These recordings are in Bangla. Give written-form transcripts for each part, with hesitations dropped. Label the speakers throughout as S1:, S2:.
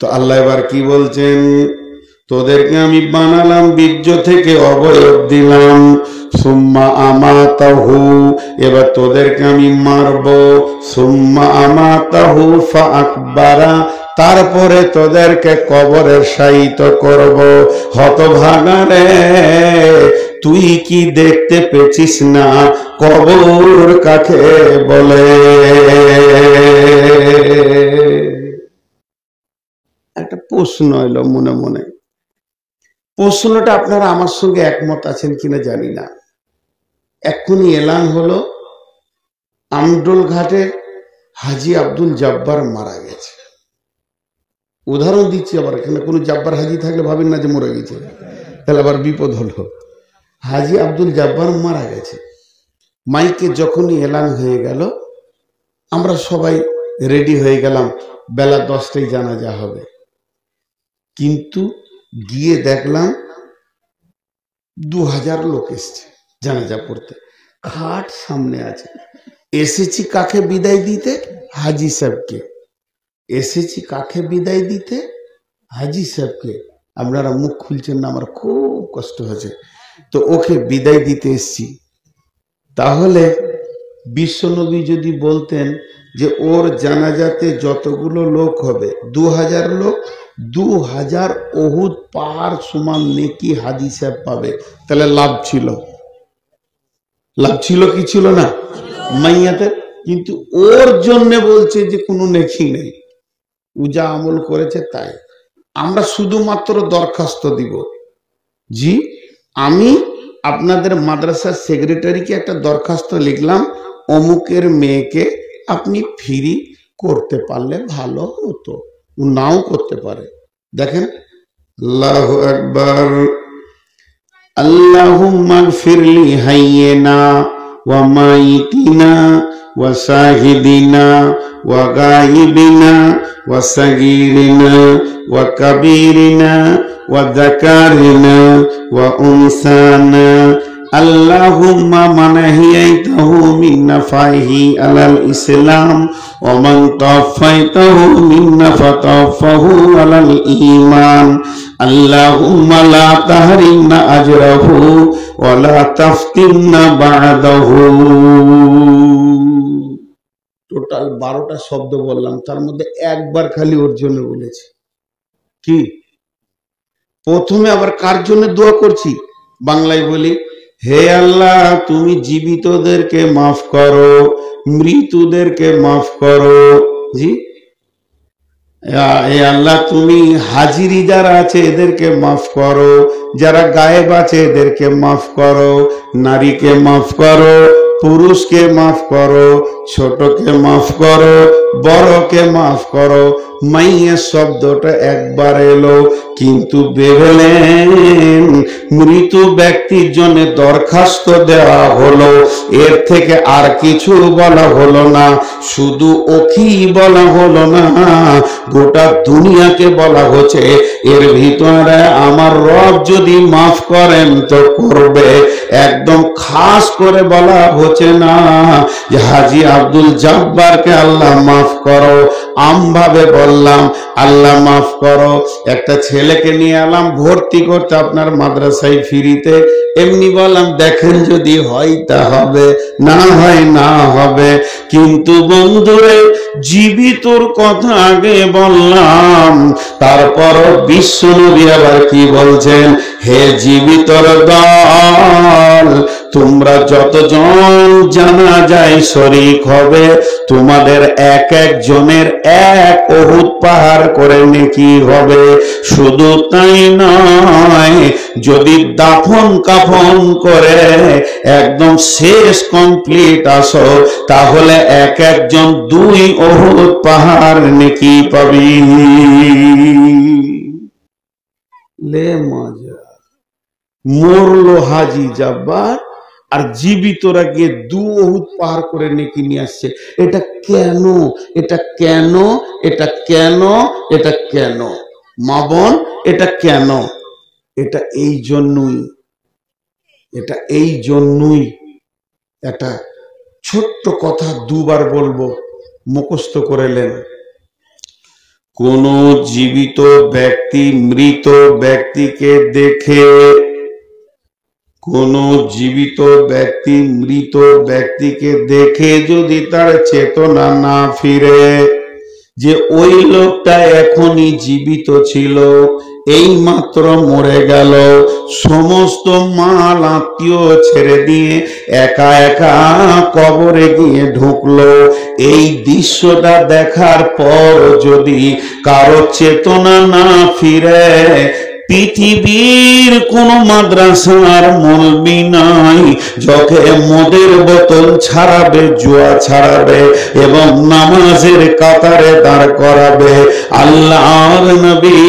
S1: তো আল্লাহ এবার কি বলছেন, তোদেরকে আমি বানালাম বীর্য থেকে, অবয়ব দিলাম, সুম্মা আমাতাহু, এবার তোদেরকে আমি মারব, সুম্মা আমাতাহু ফাআকবারা, তারপরে তোদেরকে কবরে শায়িত করব। হতভাগা রে, তুই কি দেখতে পেছিস না কবর কাকে বলে? একটা প্রশ্ন এলো মনে মনে। প্রশ্নটা আপনারা আমার সঙ্গে একমত আছেন কিনা জানি না। এক্ষুনি এলান হলো আমডোল ঘাটে হাজি আব্দুল জব্বার মারা গেছে। উদাহরণ দিচ্ছি, আবার এখানে কোনো জব্বার হাজি থাকলে ভাবেন না যে মরে গেছে, তাহলে আবার বিপদ হলো। হাজি আব্দুল জব্বার মারা গেছে। মাইকে যখনই এলান হয়ে গেল, আমরা সবাই রেডি হয়ে গেলাম, বেলা 10টায় জানাজা হবে। কিন্তু গিয়ে দেখলাম 2000 লোক এসছে জানাজা পড়তে, খাট সামনে আছে। এসেছি কাকে বিদায় দিতে? হাজি সাহেবকে। এসেছি কাকে বিদায় দিতে? হাজি সাহেবকে। আপনারা মুখ খুলছেন না, আমার খুব কষ্ট হয়েছে। তো ওকে বিদায় দিতে এসছি। তাহলে বিশ্বনবী যদি বলতেন যে ওর জানাজাতে যতগুলো লোক হবে 2000 লোক, 2000 উহুদ পাহাড় সমান নেকি হাজি সাহেব পাবে, তাহলে লাভ ছিল। লাভ ছিল কি ছিল না মাইয়াতে? কিন্তু ওর জন্য বলছে যে কোনো নেকি নেই, ও যা আমল করেছে তাই। আমরা শুধুমাত্র দরখাস্ত দিব, জি আমি আপনাদের মাদ্রাসার সেক্রেটারিকে একটা দরখাস্ত লিখলাম, অমুকের মেয়েকে আপনি ফ্রি করতে পারলে ভালো হতো। ও নাও করতে পারে। দেখেন, আল্লাহু আকবার। আল্লাহুম্মা গফিরলি হাইয়িনা ওয়া মাইতিনা ওয়া শাহিদিনা ওয়া গায়িবিনা ওয়া সাগীরিনা ওয়া কাবীরিনা ওয়া যাকারিনা ওয়া উনসানা। আল্লাহুম্মা মান আহইয়াইতাহু মিন্না ফাইহি আলাল ইসলাম ওয়া মান তাওফাইতাহু মিন্না ফাতাওফাহু আলাল ঈমান। আল্লাহুম্মা লা তাহরিমনা আজরাহু ওয়া লা তাফতিননা বা'দাহু। টোটাল 12টা শব্দ বললাম, তার মধ্যে একবার খালি ওর জন্য বলেছি। কি প্রথমে আবার কার জন্য দোয়া করছি? বাংলায় বলি, হে আল্লাহ তুমি জীবিতদেরকে মাফ করো, মৃতদেরকে মাফ করো। জি এ আল্লাহ তুমি হাজিরি যারা আছে এদেরকে মাফ করো, যারা গায়েব আছে এদেরকে মাফ করো, নারীকে মাফ করো, পুরুষকে মাফ করো, ছোটকে মাফ করো, বড়কে মাফ করো। মাইয়ের শব্দটা একবার এলো, কিন্তু বেরোলেন মৃত ব্যক্তির জন্য দরখাস্ত দেওয়া হলো, এর থেকে আর কিছু বলা হলো না। শুধু ওকি বলা হলো না, গোটা দুনিয়াকে বলা হচ্ছে এর ভিতরে আমার রব যদি মাফ করেন তো করবে। একদম খাস করে বলা হচ্ছে না যে হাজি আব্দুল জব্বারকে আল্লাহ মাফ করো, আমভাবে বললাম আল্লাহ মাফ করো। একটা ছেলেকে নিয়ে এলাম ভর্তি করতে আপনার মাদ্রাসায় ফ্রিতে, এমনি বললাম দেখেন যদি হয় তা হবে, না হয় না হবে। কিন্তু বন্ধুরে জীবিতর কথা আগে বললাম, তারপর বিশ্বনবী আবার কি বলছেন, হে জীবিতর দল, তোমরা যতজন জানাজায় শরীক হবে তোমাদের এক একজনের এক উহুদ পাহাড় করে নেকি হবে। শুধু তাই নয়, যদি দাফন কাফন করে একদম শেষ কমপ্লিট আসো, তাহলে এক একজন 2 উহুদ পাহাড় নেকি পাবি। লে মজা, মরলো হাজি জব্বার আর জীবিতরা গিয়ে 2 উহুদ পাহাড় করে নেকি নিয়ে আসছে। এটা কেন? এটা কেন? এটা কেন? এটা কেন মা বোন? এটা কেন? এটা এই জন্যই, এটা এই জন্যই। একটা ছোট্ট কথা 2বার বলবো, মুখস্থ করে নেন। কোন জীবিত ব্যক্তি মৃত ব্যক্তিকে দেখে, কোন জীবিত ব্যক্তি মৃত ব্যক্তিকে দেখে যদি তার চেতনা না ফিরে যে ওই লোকটা এখনই জীবিত ছিল, এই মাত্র মরে গেল, সমস্ত মাল আত্মীয় ছেড়ে দিয়ে একা একা কবরে গিয়ে ঢুকলো, এই দৃশ্যটা দেখার পর যদি কারো চেতনা না ফিরে, পৃথিবীর কোন মাদ্রাসার মৌলবি নাই যখন মদের বোতল ছাড়াবে, জুয়া ছাড়াবে এবং নামাজের কাতারে দাঁড় করাবে। আল্লাহর নবী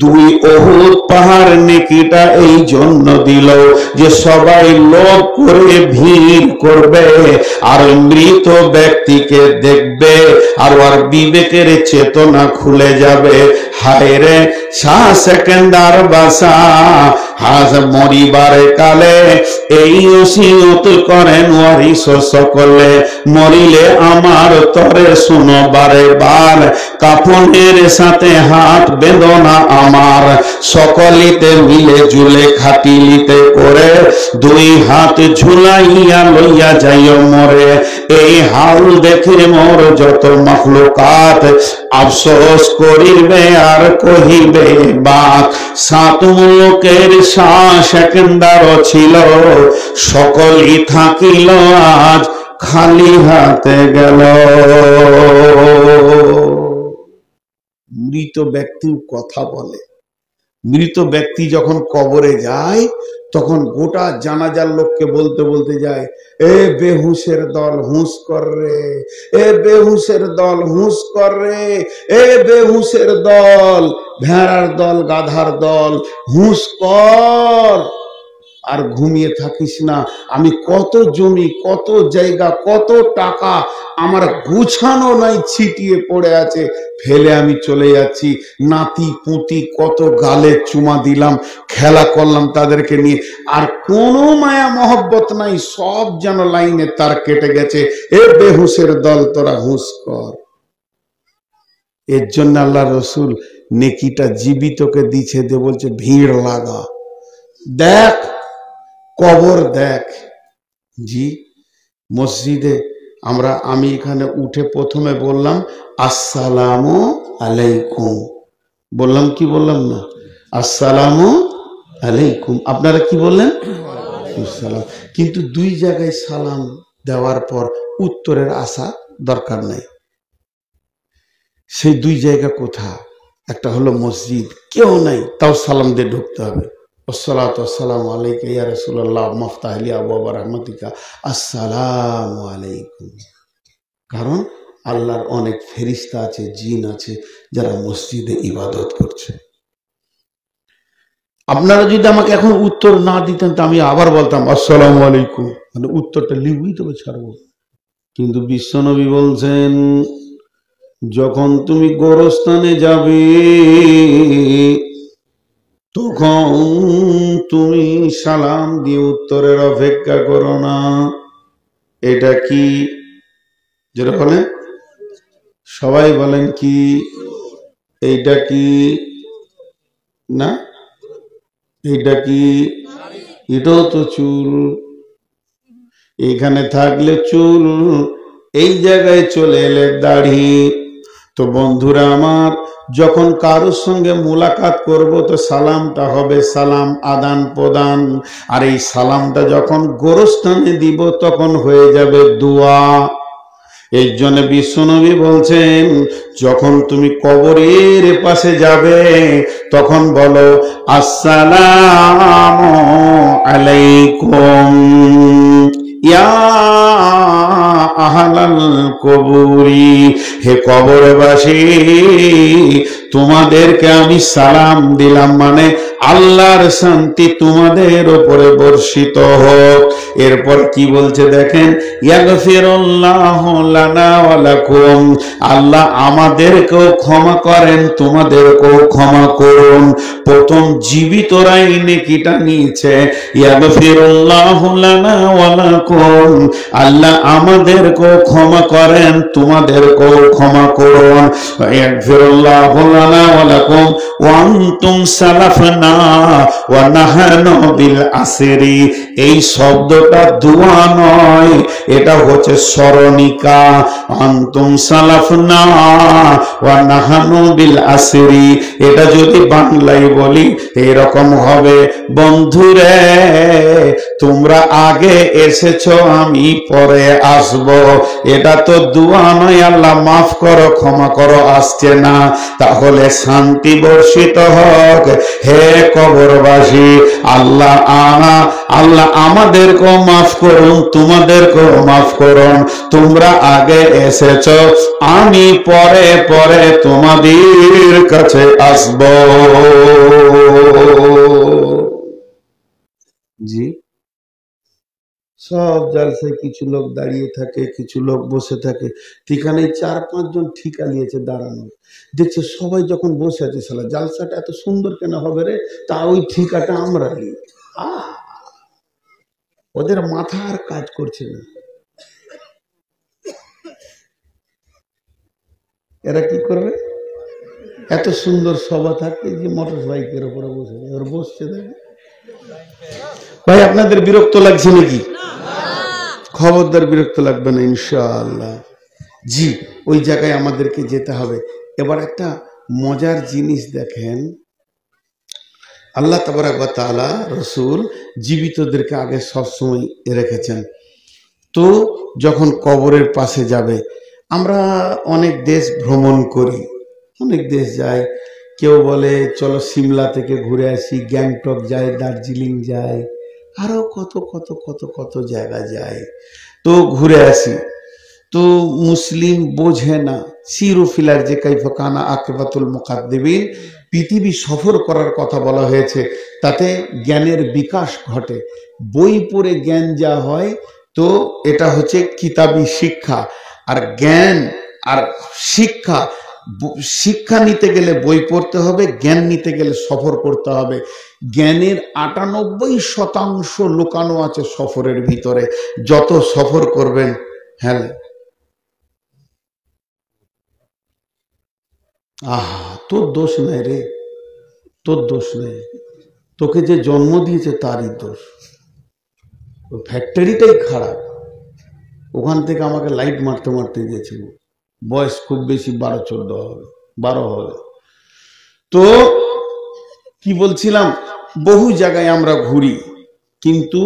S1: দুই উহুদ পাহাড় নেকিটা এই জন্য দিল যে সবাই লোভ করে ভিড় করবে আর মৃত ব্যক্তিকে দেখবে আর ওর বিবেকের চেতনা খুলে যাবে। হায় রে শাহ সেকেন্দার বাসা হাজ মরিবারে কালে এই ওসিয়ত করেন ওয়ারিস সকলে, মরিলে আমার তরে শুনো বারে বার, কাফনের সাথে হাত বেদনা আমার, সকলিতে মিলে জুলে খাটিলিতে করে দুই হাত ঝুলাইয়া লইয়া যাইও মরে। এই হাল দেখে মোর যত মাখলুকাত আফসোস করিবে আর কহিবে বাক, সাত মুলুকের শাহ সেকেন্দার ছিল, সকলই থাকিল আজ খালি হাতে গেল। মৃত ব্যক্তি কথা বলে, মৃত ব্যক্তি যখন কবরে যায় তখন গোটা জানাজার লোককে বলতে বলতে যায়, এ বেহুশের দল হুঁশ কর রে, এ বেহুশের দল হুঁশ কর রে, এ বেহুশের দল, ভেড়ার দল, গাধার দল, হুঁশ কর আর ঘুমিয়ে থাকিস না। আমি কত জমি, কত জায়গা, কত টাকা আমার গুছানো নাই, ছিটিয়ে পড়ে আছে, ফেলে আমি চলে যাচ্ছি। নাতি পুতি কত গালে চুমা দিলাম, খেলা করলাম তাদেরকে নিয়ে, আর কোনো মায়া মহব্বত নাই, সব যেন লাইনে তার কেটে গেছে। এ বেহুশের দল তোরা হুঁশ কর। এর জন্য আল্লাহ রসুল নেকিটা জীবিতকে দিচ্ছে, দে বলছে ভিড় লাগা, দেখ কবর দেখ। জি মসজিদে আমি এখানে উঠে প্রথমে বললাম আসসালামু আলাইকুম, বললাম কি বললাম না? আসসালামু আলাইকুম। আপনারা কি বললেন? সালাম। কিন্তু দুই জায়গায় সালাম দেওয়ার পর উত্তরের আশা দরকার নাই। সেই দুই জায়গা কোথা? একটা হলো মসজিদ, কেউ নাই, তাও সালাম দিয়ে ঢুকতে হবে। আসসালাতু ওয়াসসালামু আলাইকা ইয়া রাসূলুল্লাহ মাফতাহ লি আবওয়াব রাহমাতিকা, আসসালামু আলাইকুম। কারণ আল্লাহর অনেক ফেরেশতা আছে, জিন আছে যারা মসজিদে ইবাদত করছে। আপনারা যদি আমাকে এখন উত্তর না দিতেন তো আমি আবার বলতাম আসসালামু আলাইকুম, মানে উত্তরটা লিখবই তবে ছাড়বো। কিন্তু বিশ্বনবী বলছেন যখন তুমি গোরস্থানে যাবে তখন তুমি সালাম দিয়ে উত্তরের অপেক্ষা করো না। এটা কি? যেটা বলেন সবাই বলেন কি? এইটা কি? না এইটা কি? এটাও তো চুল, এখানে থাকলে চুল, এই জায়গায় চলে এলে দাড়ি। তো বন্ধুরা আমার, যখন কারোর সঙ্গে মুলাকাত করব তো সালামটা হবে সালাম আদান প্রদান, আর এই সালামটা যখন গোরস্থানে দিব তখন হয়ে যাবে দোয়া। এই জন্য বিশ্বনবী বলছেন যখন তুমি কবরের পাশে যাবে তখন বলো আসসালামু আলাইকুম ইয়া আহলাল কবুরি, হে কবরবাসী তোমাদেরকে আমি সালাম দিলাম, মানে আল্লাহর শান্তি তোমাদের উপরে বর্ষিত হোক। এরপর কি বলছে দেখেন, ইয়াগফিরুল্লাহু লানা ওয়া লাকুম, আল্লাহ আমাদেরকেও ক্ষমা করেন, তোমাদেরকেও ক্ষমা করুন। প্রথম জীবিতরাই নেকিটা নিয়েছে, ইয়াগফিরুল্লাহু লানা ওয়া লাকুম, আল্লাহ আমাদেরকেও ক্ষমা করেন, তোমাদেরকেও ক্ষমা করুন। ইয়াগফিরুল্লাহু লানা ওয়া লাকুম ওয়া আনতুম সালাফনা ওয়া নাহানু বিল আসরি, এই শব্দটা দোয়া নয়, এটা হচ্ছে স্মরণিকা। আনতুম সালাফনা ওয়া নাহানু বিল আসরি, এটা যদি বাংলায় বলি এরকম হবে, বন্ধুরে তোমরা আগে এসেছো, আমি পরে আসব। এটা তো দোয়া নয়, আল্লাহ মাফ করো, ক্ষমা করো আসছে না। তাহলে শান্তি বর্ষিত হোক হে কবরবাসী, আল্লাহ আমাদেরকেও মাফ করুন, তোমাদেরকেও মাফ করুন। তোমরা আগে এসেছো, আমি পরে পরে তোমাদের কাছে আসব। জি, সব জালসায় কিছু লোক দাঁড়িয়ে থাকে, কিছু লোক বসে থাকে, ঠিকানে 4-5 জন ঠিকা নিয়েছে দাঁড়ানো, দেখছে সবাই যখন বসে আছে, সালা জালসাটা এত সুন্দর কেন হবে রে, তা ওই ঠিকাটা আমরা নিই। ওদের মাথা আর কাজ করছে না। এরা কি করবে, এত সুন্দর সভা থাকে যে মোটর বাইকের উপরে বসে ওর বসছে। ভাই আপনাদের বিরক্ত লাগছে নাকি? খবরদার বিরক্ত লাগবে না ইনশাআল্লাহ। জি, ওই জায়গায় আমাদেরকে যেতে হবে। এবার একটা মজার জিনিস দেখেন, আল্লাহ তাবারক ওয়া তাআলা রাসূল জীবিতদেরকে আগে সবসময় রেখেছেন। তো যখন কবরের পাশে যাবে, আমরা অনেক দেশ ভ্রমণ করি, অনেক দেশ যাই, কেউ বলে চলো সিমলা থেকে ঘুরে আসি, গ্যাংটক যায়, দার্জিলিং যায়, আরো কত কত কত কত জায়গা যায়, তো ঘুরে আসি। তো মুসলিম বোঝে না সিরুফিলার যে কাইফা কানা আকিবাতুল মুকাদ্দিবিন, পৃথিবী সফর করার কথা বলা হয়েছে, তাতে জ্ঞানের বিকাশ ঘটে। বই পড়ে জ্ঞান যা হয়, তো এটা হচ্ছে কিতাবি শিক্ষা। আর জ্ঞান আর শিক্ষা, শিক্ষা নিতে গেলে বই পড়তে হবে, জ্ঞান নিতে গেলে সফর করতে হবে। জ্ঞানের 98% লুকানো আছে সফরের ভিতরে। যত সফর করবেন, হ্যাঁ তোর দোষ নাই রে, তোর দোষ নেই, তোকে যে জন্ম দিয়েছে তারই দোষ। ফ্যাক্টরিটাই খারাপ, ওখান থেকে আমাকে লাইট মারতে মারতে দিয়েছিল, বয়স খুব বেশি 12-14 হবে, 12 হবে। তো কি বলছিলাম, বহু জায়গায় আমরা ঘুরি, কিন্তু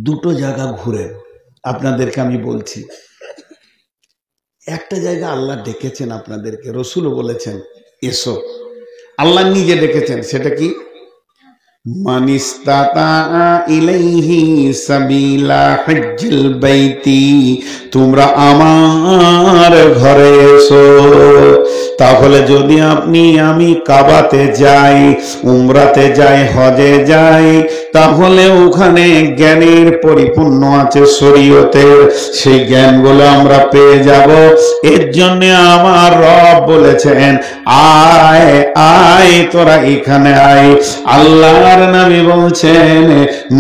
S1: দুটো জায়গা ঘুরে আপনাদেরকে আমি বলছি। একটা জায়গা আল্লাহ ডেকেছেন আপনাদেরকে, রসুলও বলেছেন এসো, আল্লাহ নিজে ডেকেছেন। সেটা কি, মানিস্তাতা ইলাইহি সাবিলা হজ্জুল বাইতি, তোমরা আমার ঘরে এসো। তাহলে যদি আপনি আমি কাবাতে যাই, উমরাতে যাই, হজে যাই, তাহলে ওখানে জ্ঞানের পরিপূর্ণ আছে শরীয়তের, সেই জ্ঞানগুলো আমরা পেয়ে যাব। এর জন্য আমার রব বলেছেন আয় আয় তোরা এখানে আয়। আল্লাহর নবী বলছেন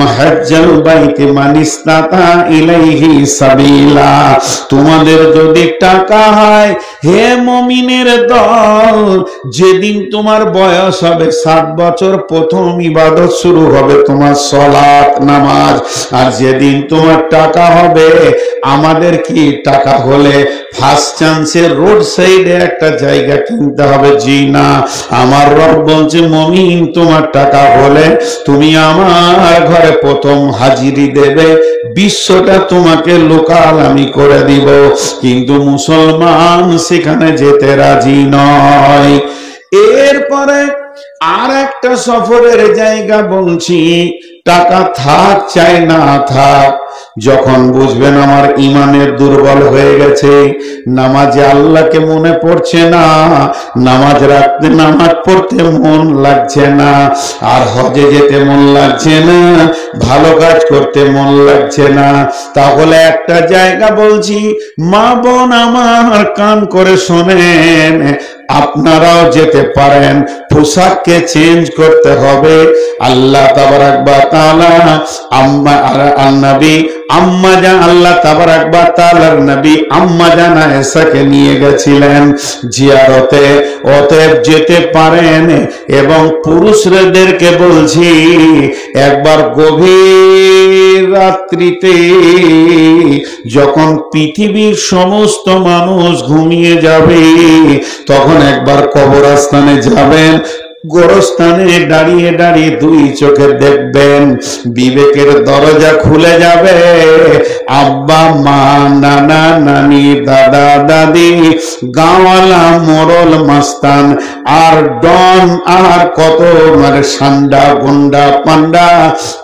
S1: মাহজ্জাল বাইতি মানিস্তাতা ইলাইহি সাবিলা, তোমাদের যদি টাকা হয় হে মুমিনের দল, যেদিন তোমার বয়স হবে 60 বছর, প্রথম ইবাদত শুরু হবে তোমার সালাত নামাজ। আর যেদিন তোমার টাকা হবে, আমাদের কি টাকা হলে ফার্স্ট চান্সে রোড সাইডে একটা জায়গা কিনতে হবে? জি না, আমার রব বলছে মুমিন তোমার টাকা হলে তুমি আমার ঘরে প্রথম হাজিরি দেবে, বিশ্বটা তোমাকে লোকাল আমি করে দিব। কিন্তু মুসলমান সেখানে যেতে রাজি নয়। এরপরে আর একটা সফরের জায়গা বলছি, টাকা থাক চাই না থাক, যখন বুঝবেন আমার ইমানের দুর্বল হয়ে গেছে, নামাজে আল্লাহকে মনে পড়ছে না, নামাজ পড়তে মন লাগছে না, আর হজে যেতে মন লাগছে না, ভালো কাজ করতে মন লাগছে না, তাহলে একটা জায়গা বলছি, মা বোন আমার কান করে শোনেন, আপনারাও যেতে পারেন, পোশাককে চেঞ্জ করতে হবে। আল্লাহ তাবারাক ওয়া তাআলা আল্লাহ তাবারাক ওয়া তাআলার নবী আম্মা জান আয়েশাকে নিয়ে গেছিলেন জিয়ারতে, অতএব যেতে পারেন। এবং পুরুষদেরকে বলছি, একবার গভীর রাত্রিতে যখন পৃথিবীর সমস্ত মানুষ ঘুমিয়ে যাবে, তখন একবার কবরস্থানে যাবেন, গোরস্থানে দাঁড়িয়ে দাঁড়িয়ে দুই চোখে দেখবেন, বিবেকের দরজা খুলে যাবে। আব্বা মা, নানা নানি, দাদা দাদি, গাঁওয়ালা, মোড়ল, মাস্তান, আর ডন, আর কত সান্ডা, গুন্ডা, পান্ডা,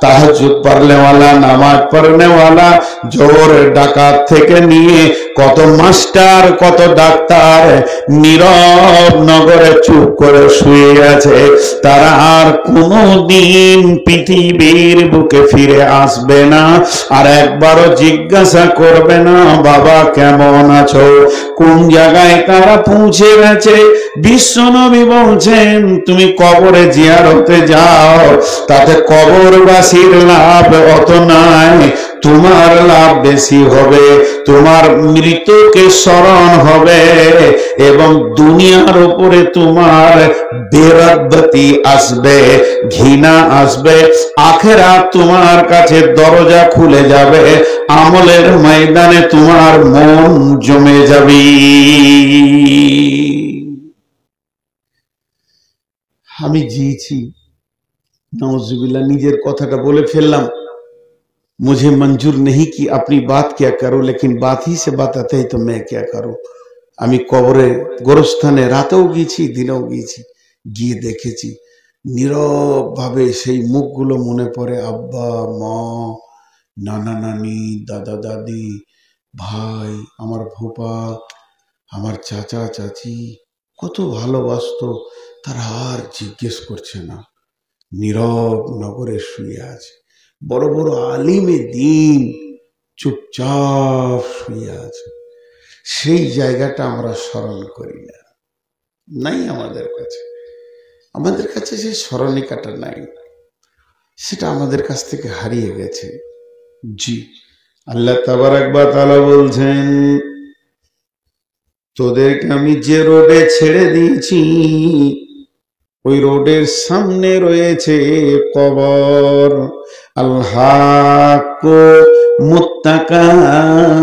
S1: তাহাজ্জুদ পড়নেওয়ালা, নামাজ পড়নেওয়ালা, জোর ডাকাত থেকে নিয়ে কত মাস্টার, কত ডাক্তার নীরব নগরে চুপ করে শুয়ে আছে। তারা আর কোনদিন পৃথিবীর বুকে ফিরে আসবে না, আর একবারও জিজ্ঞাসা করবে না বাবা কেমন আছো, কোন জায়গায় তারা পৌঁছে গেছে। বিশ্বনবী বলছেন, তুমি কবরে জিয়ারতে যাও, তাতে কবরবাসীর লাভ অত নাই, তোমার লাভ বেশি হবে। তোমার মৃতকে স্মরণ হবে এবং দুনিয়ার উপরে তোমার বেরাদতি আসবে, ঘৃণা আসবে। আখিরাত তোমার কাছে দরজা খুলে যাবে, আমলের ময়দানে তোমার মন জমে যাবে। আমি জিয়েছি, नाउजुबिल्लाह, নিজের কথাটা বলে ফেললাম। मुझे मंजूर नहीं कि अपनी बात क्या करूं, लेकिन बात ही से बताते ही तो मैं क्या करूं। আমি কবরে গোরস্থানে রাতেও গিয়েছি, দিনেও গিয়েছি, গিয়ে দেখেছি নীরব ভাবে সেই মুখগুলো মনে পড়ে। আব্বা মা, নানা নানি, দাদা দাদি, ভাই, আমার ফুপা, আমার চাচা চাচি কত ভালোবাসতো, তারা আর জিজ্ঞেস করছে না, নীরব নগরে শুয়ে আছে। বড় বড় আলিমে দ্বীন চুপচাপ শুয়ে আছে। সেই জায়গাটা আমরা স্মরণ করি না, নাই আমাদের কাছে। আমাদের কাছে সেই স্মরণিকাটা নাই, সেটা আমাদের কাছ থেকে হারিয়ে গেছে। জি, আল্লাহ তাবারাক ওয়া তাআলা বলছেন, তোদেরকে আমি যে রোডে ছেড়ে দিয়েছি, ওই রোডের সামনে রয়েছে কবর। আল্লাহু মুত্তাকাসুর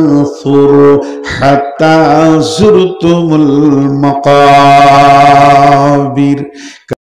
S1: হাত্তা যুরতুমুল মাকাবির।